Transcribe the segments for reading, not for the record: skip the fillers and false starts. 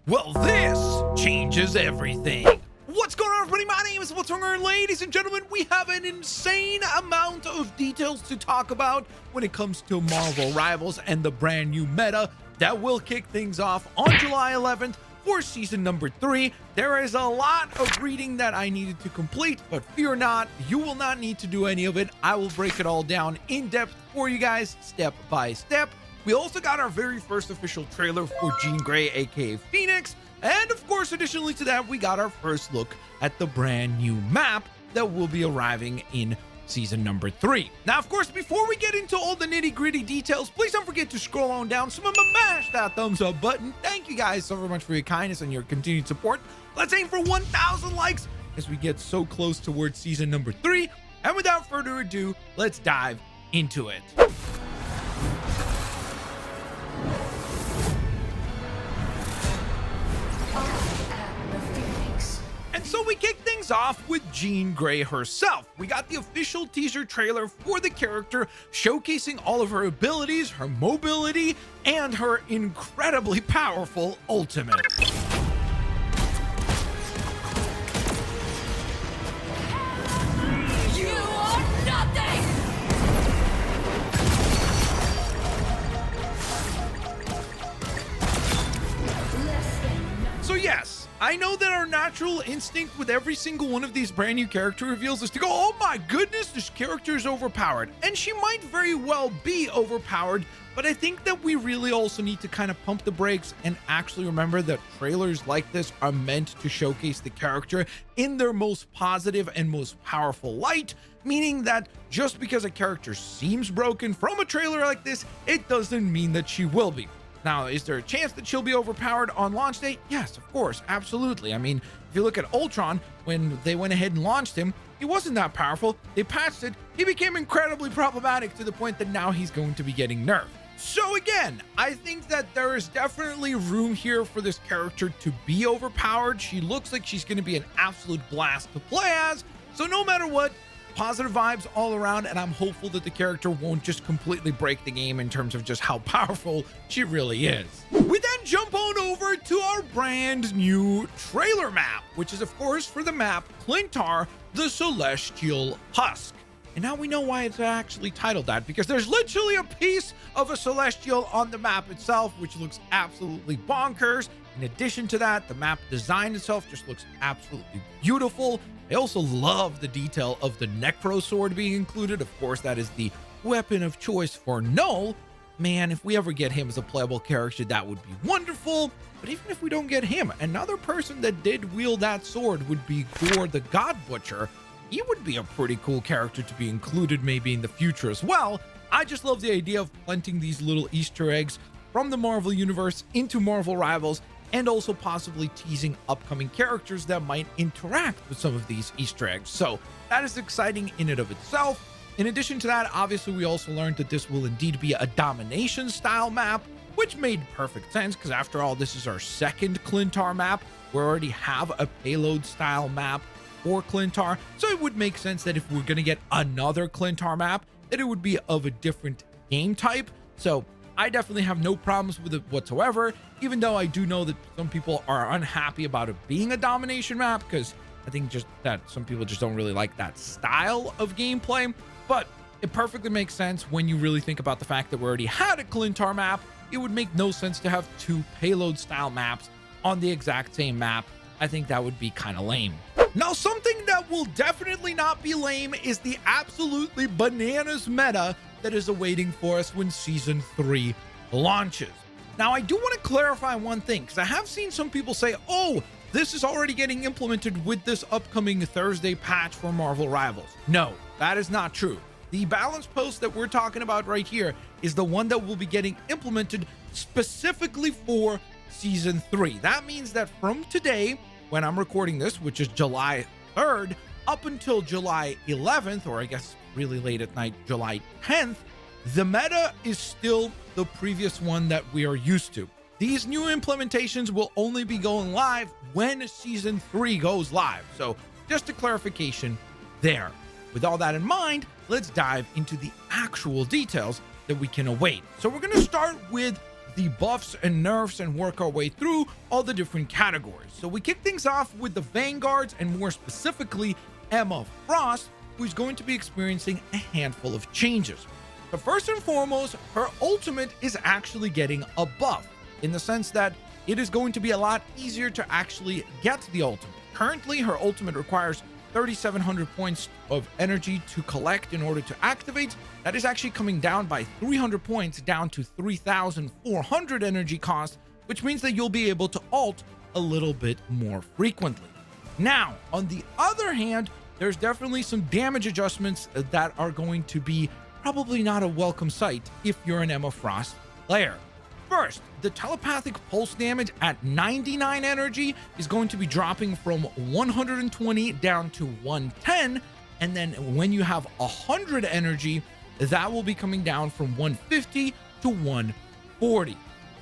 Well, this changes everything. What's going on, everybody? My name is Blitzwinger, and ladies and gentlemen, we have an insane amount of details to talk about when it comes to Marvel Rivals and the brand new meta that will kick things off on July 11th for season number 3. There is a lot of reading that I needed to complete, but fear not, you will not need to do any of it. I will break it all down in depth for you guys, step by step. We also got our very first official trailer for Jean Grey, aka Phoenix. And of course, additionally to that, we got our first look at the brand new map that will be arriving in season number 3. Now, of course, before we get into all the nitty-gritty details, please don't forget to scroll on down, smash that thumbs up button. Thank you guys so very much for your kindness and your continued support. Let's aim for 1,000 likes as we get so close towards season number 3. And without further ado, let's dive into it. So we kick things off with Jean Grey herself. We got the official teaser trailer for the character, showcasing all of her abilities, her mobility, and her incredibly powerful ultimate. You are nothing! So yes, I know that our natural instinct with every single one of these brand new character reveals is to go, oh my goodness, this character is overpowered. And she might very well be overpowered, but I think that we really also need to kind of pump the brakes and actually remember that trailers like this are meant to showcase the character in their most positive and most powerful light, meaning that just because a character seems broken from a trailer like this, it doesn't mean that she will be. Now, is there a chance that she'll be overpowered on launch day? Yes, of course, absolutely. I mean, if you look at Ultron, when they went ahead and launched him, he wasn't that powerful. They patched it. He became incredibly problematic to the point that now he's going to be getting nerfed. So again, I think that there is definitely room here for this character to be overpowered. She looks like she's going to be an absolute blast to play as. So no matter what, positive vibes all around, and I'm hopeful that the character won't just completely break the game in terms of just how powerful she really is. We then jump on over to our brand new trailer map, which is of course for the map Clintar, the Celestial Husk. And now we know why it's actually titled that, because there's literally a piece of a Celestial on the map itself, which looks absolutely bonkers. In addition to that, the map design itself just looks absolutely beautiful. I also love the detail of the Necro Sword being included. Of course, that is the weapon of choice for Null. Man, if we ever get him as a playable character, that would be wonderful. But even if we don't get him, another person that did wield that sword would be Gore the God Butcher. He would be a pretty cool character to be included maybe in the future as well. I just love the idea of planting these little Easter eggs from the Marvel Universe into Marvel Rivals, and also possibly teasing upcoming characters that might interact with some of these Easter eggs. So that is exciting in and of itself. In addition to that, obviously we also learned that this will indeed be a domination style map, which made perfect sense because after all, this is our second Clintar map. We already have a payload style map for Clintar. So it would make sense that if we're going to get another Clintar map, that it would be of a different game type. So I definitely have no problems with it whatsoever, even though I do know that some people are unhappy about it being a domination map, because I think just that some people just don't really like that style of gameplay. But it perfectly makes sense when you really think about the fact that we already had a Clintar map. It would make no sense to have two payload style maps on the exact same map. I think that would be kind of lame. Now, something that will definitely not be lame is the absolutely bananas meta that is awaiting for us when season 3 launches. Now, I do want to clarify one thing, because I have seen some people say, oh, this is already getting implemented with this upcoming Thursday patch for Marvel Rivals. No, that is not true. The balance post that we're talking about right here is the one that will be getting implemented specifically for season 3. That means that from today, when I'm recording this, which is July 3rd, up until July 11th, or I guess really late at night, July 10th, the meta is still the previous one that we are used to. These new implementations will only be going live when season 3 goes live. So just a clarification there. With all that in mind, let's dive into the actual details that we can await. So we're going to start with the buffs and nerfs and work our way through all the different categories. So we kick things off with the Vanguards, and more specifically Emma Frost, who's going to be experiencing a handful of changes. So first and foremost, her ultimate is actually getting a buff, in the sense that it is going to be a lot easier to actually get the ultimate. Currently, her ultimate requires 3,700 points of energy to collect in order to activate. That is actually coming down by 300 points, down to 3,400 energy cost, which means that you'll be able to ult a little bit more frequently. Now, on the other hand, there's definitely some damage adjustments that are going to be probably not a welcome sight if you're an Emma Frost player. First, the telepathic pulse damage at 99 energy is going to be dropping from 120 down to 110, and then when you have 100 energy, that will be coming down from 150 to 140.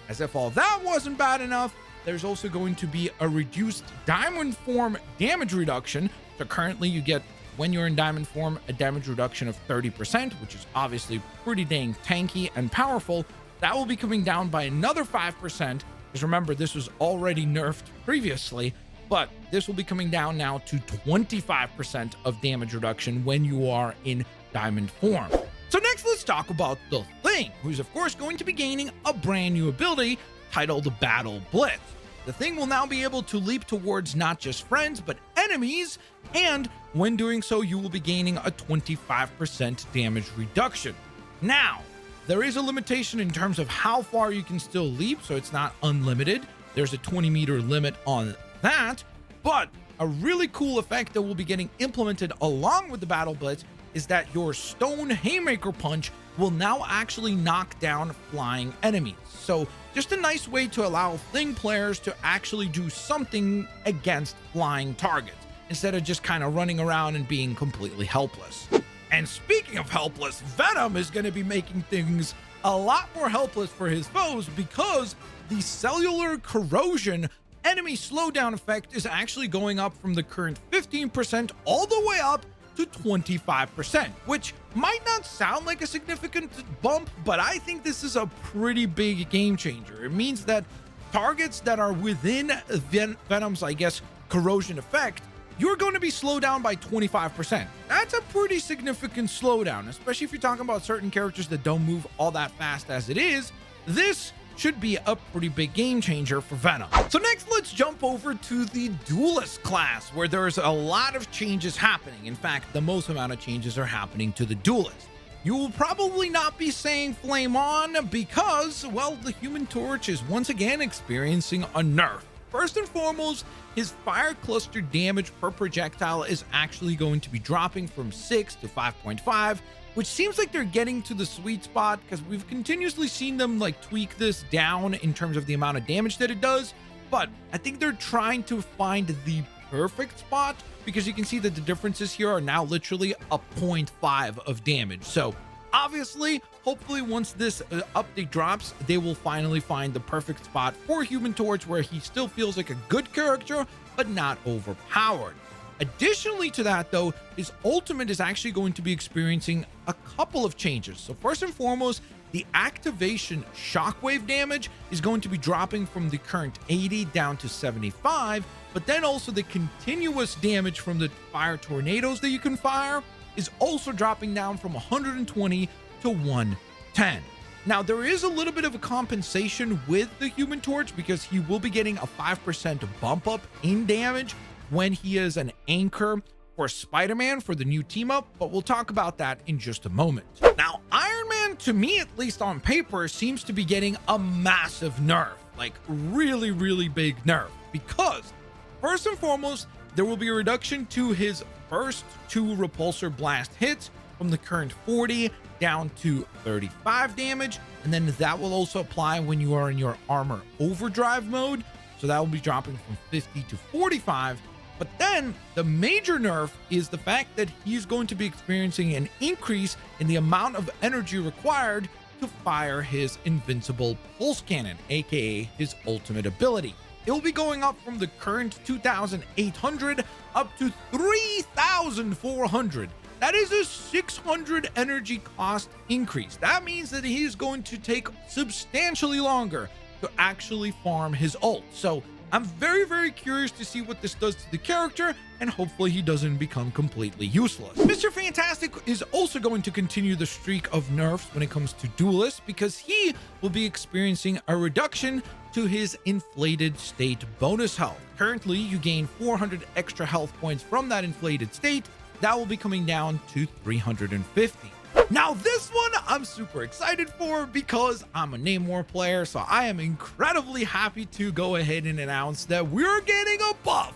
As if all that wasn't bad enough, there's also going to be a reduced diamond form damage reduction. So currently you get, when you're in diamond form, a damage reduction of 30%, which is obviously pretty dang tanky and powerful. That will be coming down by another 5%, because remember, this was already nerfed previously, but this will be coming down now to 25% of damage reduction when you are in diamond form. So next, let's talk about the Thing, who's of course going to be gaining a brand new ability titled Battle Blitz. The Thing will now be able to leap towards not just friends, but enemies, and when doing so, you will be gaining a 25% damage reduction. Now, there is a limitation in terms of how far you can still leap, so it's not unlimited. There's a 20-meter limit on that, but a really cool effect that will be getting implemented along with the Battle Blitz is that your Stone Haymaker Punch will now actually knock down flying enemies. So just a nice way to allow Thing players to actually do something against flying targets, instead of just kind of running around and being completely helpless. And speaking of helpless, Venom is going to be making things a lot more helpless for his foes, because the cellular corrosion enemy slowdown effect is actually going up from the current 15% all the way up to 25%, which might not sound like a significant bump, but I think this is a pretty big game changer. It means that targets that are within Venom's, I guess, corrosion effect, you're going to be slowed down by 25%. That's a pretty significant slowdown, especially if you're talking about certain characters that don't move all that fast as it is. This should be a pretty big game changer for Venom. So next, let's jump over to the Duelist class, where there's a lot of changes happening. In fact, the most amount of changes are happening to the Duelist. You will probably not be saying flame on because, well, the Human Torch is once again experiencing a nerf. First and foremost, his fire cluster damage per projectile is actually going to be dropping from 6 to 5.5, which seems like they're getting to the sweet spot, because we've continuously seen them like tweak this down in terms of the amount of damage that it does. But I think they're trying to find the perfect spot, because you can see that the differences here are now literally a 0.5 of damage. So obviously, hopefully once this update drops, they will finally find the perfect spot for Human Torch, where he still feels like a good character, but not overpowered. Additionally to that, though, his ultimate is actually going to be experiencing a couple of changes. So first and foremost, the activation shockwave damage is going to be dropping from the current 80 down to 75, but then also the continuous damage from the fire tornadoes that you can fire is also dropping down from 120 to 110. Now, there is a little bit of a compensation with the Human Torch, because he will be getting a 5% bump up in damage when he is an anchor for Spider-Man for the new team up, but we'll talk about that in just a moment. Now, Iron Man, to me, at least on paper, seems to be getting a massive nerf, like really, really big nerf, because first and foremost, there will be a reduction to his first 2 repulsor blast hits from the current 40 down to 35 damage, and then that will also apply when you are in your armor overdrive mode, so that will be dropping from 50 to 45. But then the major nerf is the fact that he's going to be experiencing an increase in the amount of energy required to fire his invincible pulse cannon, aka his ultimate ability. It will be going up from the current 2,800 up to 3,400. that is a 600 energy cost increase. That means that he is going to take substantially longer to actually farm his ult. So I'm very, very curious to see what this does to the character, and hopefully he doesn't become completely useless. Mr. Fantastic is also going to continue the streak of nerfs when it comes to Duelist, because he will be experiencing a reduction to his inflated state bonus health. Currently, you gain 400 extra health points from that inflated state. That will be coming down to 350. Now, this one I'm super excited for because I'm a Namor player, so I am incredibly happy to go ahead and announce that we're getting a buff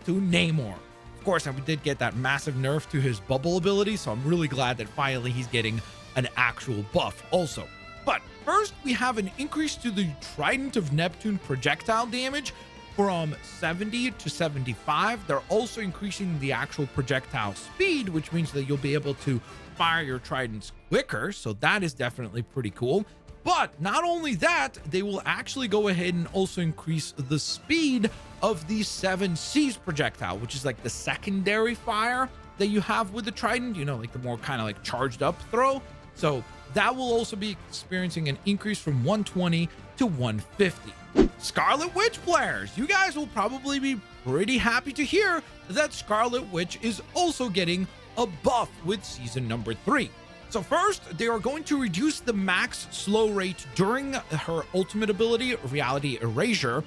to Namor. Of course, we did get that massive nerf to his bubble ability, so I'm really glad that finally he's getting an actual buff also. But first, we have an increase to the Trident of Neptune projectile damage from 70 to 75. They're also increasing the actual projectile speed, which means that you'll be able to fire your tridents quicker, so that is definitely pretty cool. But not only that, they will actually go ahead and also increase the speed of the 7 Cs projectile, which is like the secondary fire that you have with the trident, you know, like the more kind of like charged up throw. So that will also be experiencing an increase from 120 to 150. Scarlet Witch players, you guys will probably be pretty happy to hear that Scarlet Witch is also getting a buff with season number 3. So first, they are going to reduce the max slow rate during her ultimate ability, Reality Erasure.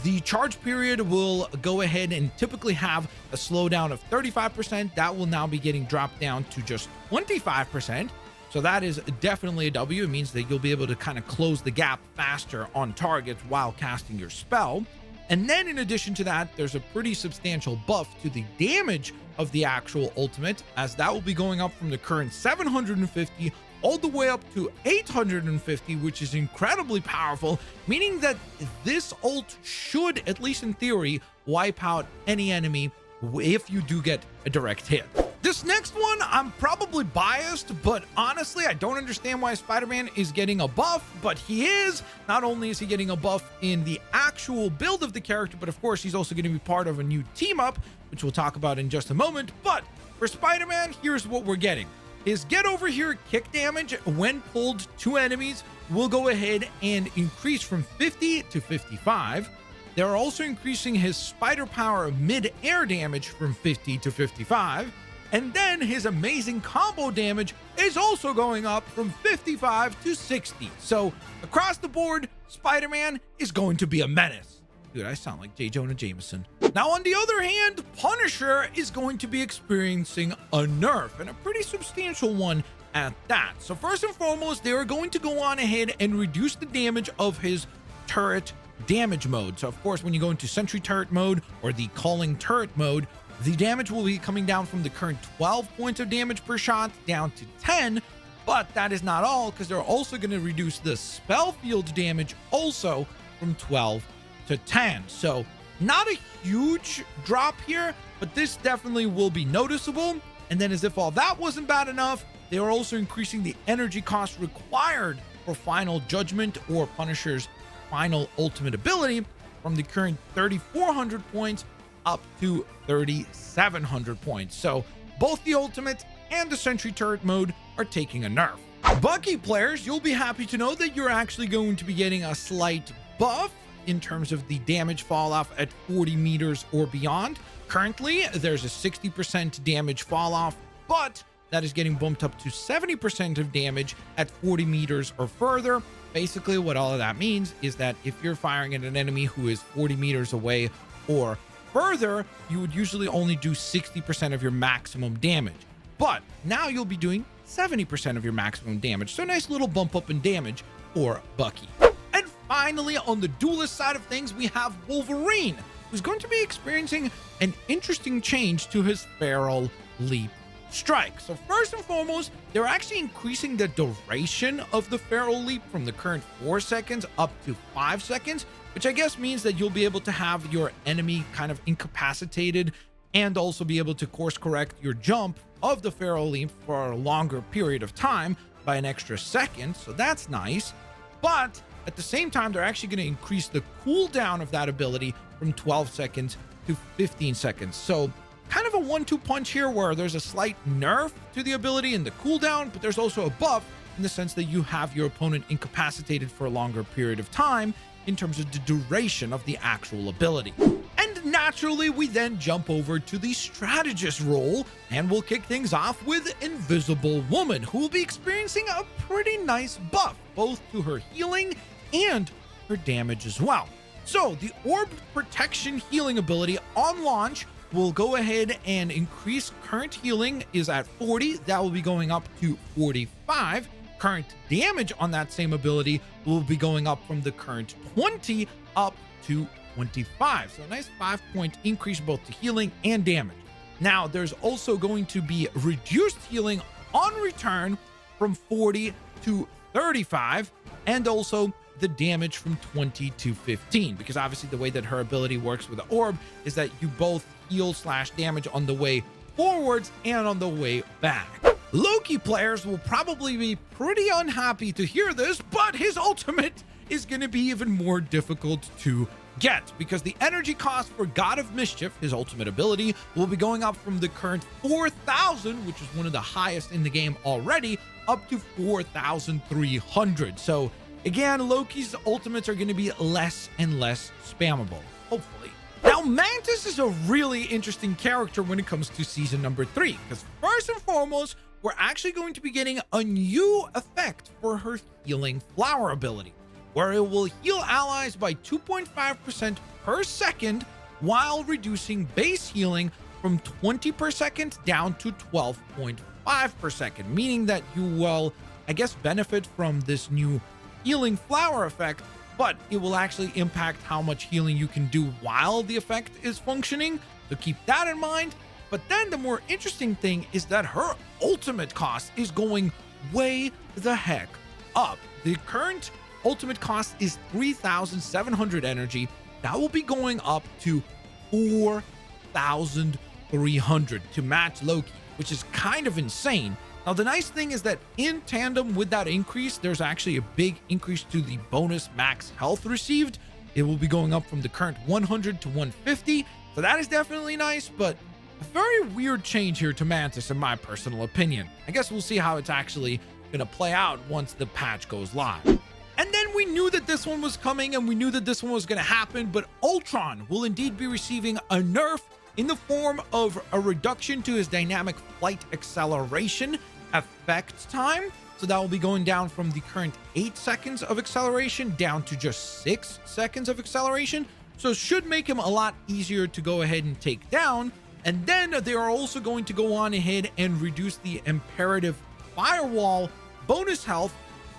The charge period will go ahead and typically have a slowdown of 35%. That will now be getting dropped down to just 25%. So that is definitely a W. It means that you'll be able to kind of close the gap faster on targets while casting your spell. And then in addition to that, there's a pretty substantial buff to the damage of the actual ultimate, as that will be going up from the current 750 all the way up to 850, which is incredibly powerful, meaning that this ult should, at least in theory, wipe out any enemy if you do get a direct hit. This next one, I'm probably biased, but honestly, I don't understand why Spider-Man is getting a buff, but he is. Not only is he getting a buff in the actual build of the character, but of course, he's also going to be part of a new team up, which we'll talk about in just a moment. But for Spider-Man, here's what we're getting. His get over here kick damage when pulled to enemies will go ahead and increase from 50 to 55. They're also increasing his spider power mid-air damage from 50 to 55. And then his amazing combo damage is also going up from 55 to 60. So across the board, Spider-Man is going to be a menace. Dude, I sound like J. Jonah Jameson. Now, on the other hand, Punisher is going to be experiencing a nerf, and a pretty substantial one at that. So first and foremost, they are going to go on ahead and reduce the damage of his turret damage mode. So of course, when you go into sentry turret mode or the calling turret mode, the damage will be coming down from the current 12 points of damage per shot down to 10, but that is not all, because they're also going to reduce the spell field damage also from 12 to 10. So not a huge drop here, but this definitely will be noticeable. And then, as if all that wasn't bad enough, they are also increasing the energy cost required for Final Judgment or Punisher's final ultimate ability from the current 3,400 points up to 3,700 points. So both the ultimate and the sentry turret mode are taking a nerf. Bucky players, you'll be happy to know that you're actually going to be getting a slight buff in terms of the damage fall off at 40 meters or beyond. Currently, there's a 60% damage fall off, but that is getting bumped up to 70% of damage at 40 meters or further. Basically, what all of that means is that if you're firing at an enemy who is 40 meters away or further, you would usually only do 60% of your maximum damage. But now you'll be doing 70% of your maximum damage. So a nice little bump up in damage for Bucky. And finally, on the Duelist side of things, we have Wolverine, who's going to be experiencing an interesting change to his Feral Leap strike. So first and foremost, they're actually increasing the duration of the Feral Leap from the current 4 seconds up to 5 seconds, which I guess means that you'll be able to have your enemy kind of incapacitated and also be able to course correct your jump of the Feral Leap for a longer period of time by an extra second. So that's nice. But at the same time, they're actually going to increase the cooldown of that ability from 12 seconds to 15 seconds. So kind of a 1-2 punch here, where there's a slight nerf to the ability and the cooldown, but there's also a buff in the sense that you have your opponent incapacitated for a longer period of time in terms of the duration of the actual ability. And naturally, we then jump over to the Strategist role, and we'll kick things off with Invisible Woman, who will be experiencing a pretty nice buff, both to her healing and her damage as well. So the Orb Protection healing ability on launch will go ahead and increase current healing is at 40. That will be going up to 45. Current damage on that same ability will be going up from the current 20 up to 25. So a nice 5-point increase both to healing and damage. Now there's also going to be reduced healing on return from 40 to 35, and also the damage from 20 to 15, because obviously the way that her ability works with the orb is that you both heal / damage on the way forwards and on the way back. Loki players will probably be pretty unhappy to hear this, but his ultimate is going to be even more difficult to get, because the energy cost for God of Mischief, his ultimate ability, will be going up from the current 4,000, which is one of the highest in the game already, up to 4,300. So again, Loki's ultimates are going to be less and less spammable, hopefully. Now, Mantis is a really interesting character when it comes to season number 3, because first and foremost, we're actually going to be getting a new effect for her healing flower ability, where it will heal allies by 2.5% per second while reducing base healing from 20 per second down to 12.5 per second, meaning that you will, I guess, benefit from this new healing flower effect, but it will actually impact how much healing you can do while the effect is functioning. So keep that in mind. But then the more interesting thing is that her ultimate cost is going way the heck up. The current ultimate cost is 3,700 energy. That will be going up to 4,300 to match Loki, which is kind of insane. Now, the nice thing is that in tandem with that increase, there's actually a big increase to the bonus max health received. It will be going up from the current 100 to 150. So that is definitely nice, but a very weird change here to Mantis in my personal opinion. I guess we'll see how it's actually going to play out once the patch goes live. And then we knew that this one was coming, and we knew that this one was going to happen, but Ultron will indeed be receiving a nerf in the form of a reduction to his dynamic flight acceleration effect time. So that will be going down from the current 8 seconds of acceleration down to just 6 seconds of acceleration. So it should make him a lot easier to go ahead and take down. And then they are also going to go on ahead and reduce the imperative firewall bonus health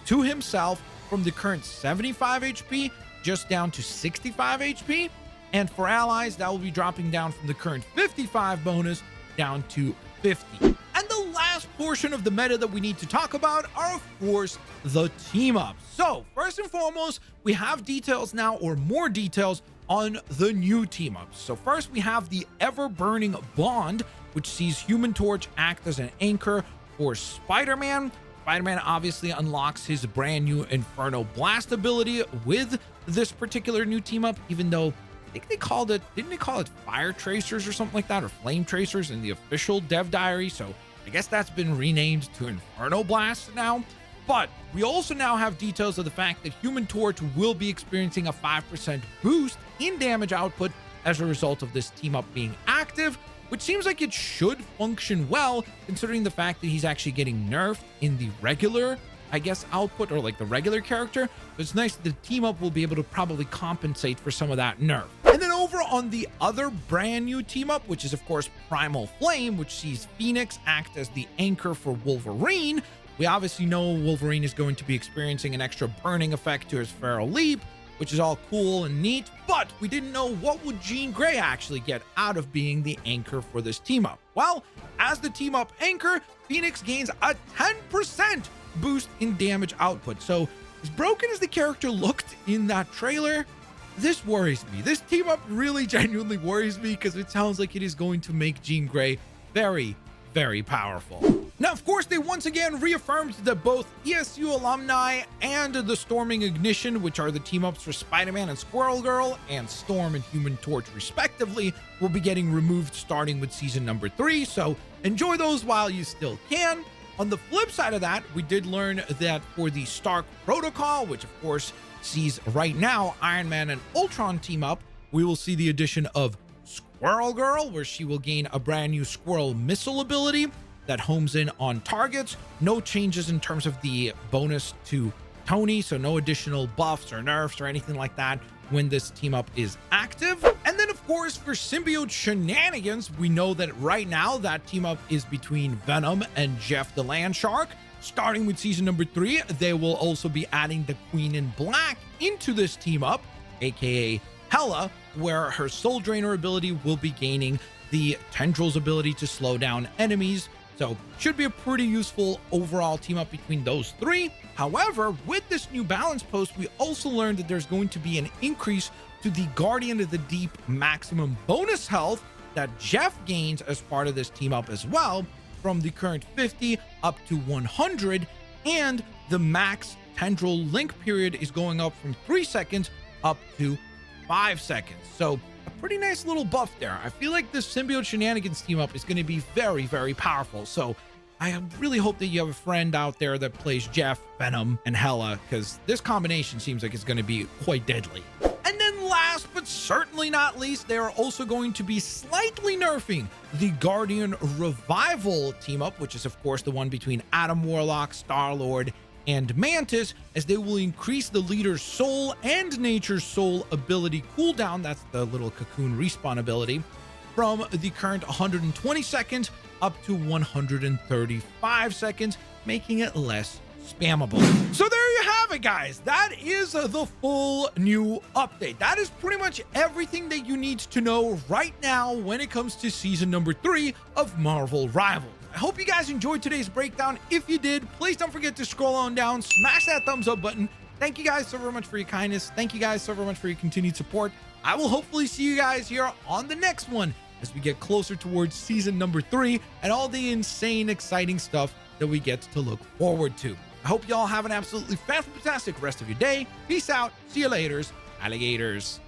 to himself from the current 75 HP just down to 65 HP. And for allies, that will be dropping down from the current 55 bonus down to 50. And the last portion of the meta that we need to talk about are, of course, the team-ups. So first and foremost, we have details now, or more details, on the new team-ups. So first we have the Ever-Burning Bond, which sees Human Torch act as an anchor for Spider-Man. Spider-Man obviously unlocks his brand new Inferno Blast ability with this particular new team-up, even though I think they called it, didn't they call it Fire Tracers or something like that, or Flame Tracers in the official dev diary? So I guess that's been renamed to Inferno Blast now. But we also now have details of the fact that Human Torch will be experiencing a 5% boost in damage output as a result of this team up being active, which seems like it should function well, considering the fact that he's actually getting nerfed in the regular, I guess, output, or like the regular character. But it's nice that the team up will be able to probably compensate for some of that nerf. And then over on the other brand new team up, which is of course Primal Flame, which sees Phoenix act as the anchor for Wolverine. We obviously know Wolverine is going to be experiencing an extra burning effect to his Feral Leap, which is all cool and neat, but we didn't know what would Jean Grey actually get out of being the anchor for this team up. Well, as the team up anchor, Phoenix gains a 10% boost in damage output. So as broken as the character looked in that trailer, this worries me. This team up really genuinely worries me, because it sounds like it is going to make Jean Grey very, very powerful. Now, of course, they once again reaffirmed that both ESU Alumni and the Storming Ignition, which are the team-ups for Spider-Man and Squirrel Girl, and Storm and Human Torch respectively, will be getting removed starting with season number 3, so enjoy those while you still can. On the flip side of that, we did learn that for the Stark Protocol, which of course sees right now Iron Man and Ultron team up, we will see the addition of Squirrel Girl, where she will gain a brand new Squirrel Missile ability that homes in on targets. No changes in terms of the bonus to Tony, so no additional buffs or nerfs or anything like that when this team up is active. And then of course for Symbiote Shenanigans, we know that right now that team up is between Venom and Jeff the Land Shark. Starting with season number 3, they will also be adding the Queen in Black into this team up, aka Hela, where her Soul Drainer ability will be gaining the Tendrils ability to slow down enemies. So should be a pretty useful overall team up between those 3. However, with this new balance post, we also learned that there's going to be an increase to the Guardian of the Deep maximum bonus health that Jeff gains as part of this team up as well, from the current 50 up to 100, and the max Tendril link period is going up from 3 seconds up to 5 seconds. So a pretty nice little buff there. I feel like this Symbiote Shenanigans team up is going to be very, very powerful. So I really hope that you have a friend out there that plays Jeff, Venom, and Hela, because this combination seems like it's going to be quite deadly. And then last but certainly not least, they are also going to be slightly nerfing the Guardian Revival team up, which is of course the one between Adam Warlock, Star-Lord, and Mantis, as they will increase the leader's soul and nature's soul ability cooldown, that's the little cocoon respawn ability, from the current 120 seconds up to 135 seconds, making it less spammable. So there you have it, guys. That is the full new update. That is pretty much everything that you need to know right now when it comes to season number 3 of Marvel Rivals. I hope you guys enjoyed today's breakdown. If you did, please don't forget to scroll on down, smash that thumbs up button. Thank you guys so very much for your kindness. Thank you guys so very much for your continued support. I will hopefully see you guys here on the next one as we get closer towards season number 3 and all the insane, exciting stuff that we get to look forward to. I hope y'all have an absolutely fantastic rest of your day. Peace out. See you laters, alligators.